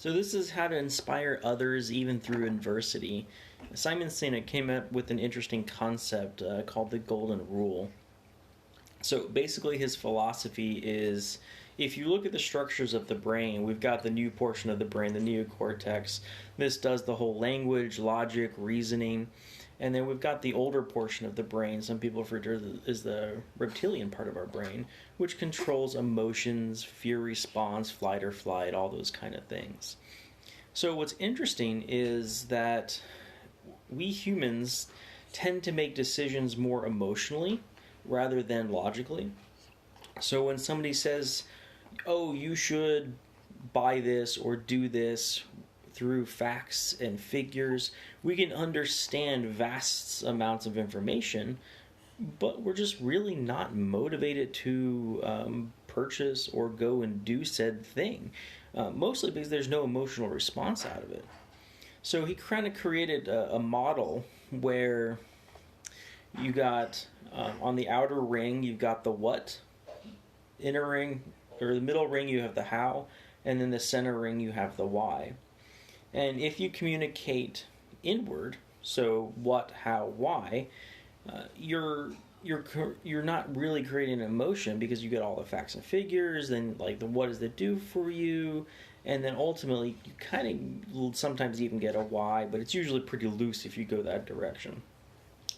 So this is how to inspire others even through adversity. Simon Sinek came up with an interesting concept called the Golden Rule. So basically, his philosophy is if you look at the structures of the brain, we've got the new portion of the brain, the neocortex. This does the whole language, logic, reasoning. And then we've got the older portion of the brain, some people refer to as the reptilian part of our brain, which controls emotions, fear response, flight or flight, all those kind of things. So what's interesting is that we humans tend to make decisions more emotionally rather than logically. So when somebody says, oh, you should buy this or do this through facts and figures, we can understand vast amounts of information, but we're just really not motivated to purchase or go and do said thing, mostly because there's no emotional response out of it. So he kind of created a model where you got on the outer ring, you've got the what, inner ring, or the middle ring, you have the how, and then the center ring, you have the why. And if you communicate inward, so what, how, why, you're not really creating an emotion because you get all the facts and figures, then like the what does it do for you, and then ultimately you kind of sometimes even get a why, but it's usually pretty loose if you go that direction,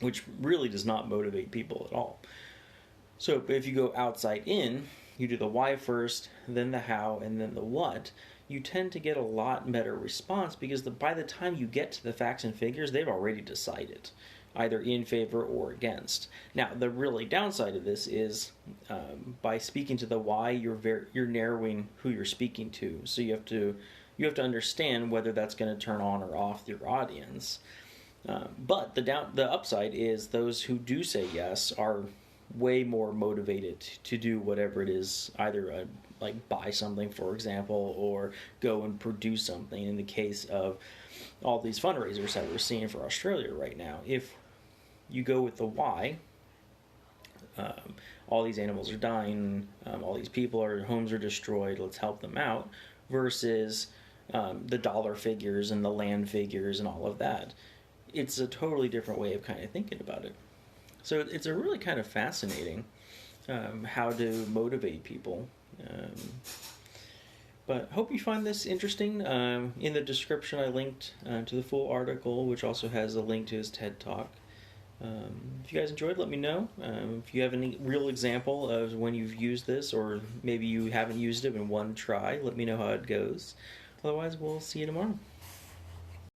which really does not motivate people at all. So if you go outside in, you do the why first, then the how, and then the what, you tend to get a lot better response because by the time you get to the facts and figures, they've already decided, either in favor or against. Now, the really downside of this is by speaking to the why, you're narrowing who you're speaking to. So you have to understand whether that's going to turn on or off your audience. But the upside is those who do say yes are way more motivated to do whatever it is, either like buy something, for example, or go and produce something. In the case of all these fundraisers that we're seeing for Australia right now, if you go with the why, all these animals are dying, all these people, homes are destroyed, let's help them out, versus the dollar figures and the land figures and all of that. It's a totally different way of kind of thinking about it. So it's a really kind of fascinating how to motivate people. But hope you find this interesting. In the description I linked to the full article, which also has a link to his TED Talk. If you guys enjoyed, let me know. If you have any real example of when you've used this, or maybe you haven't used it in one try, let me know how it goes. Otherwise, we'll see you tomorrow.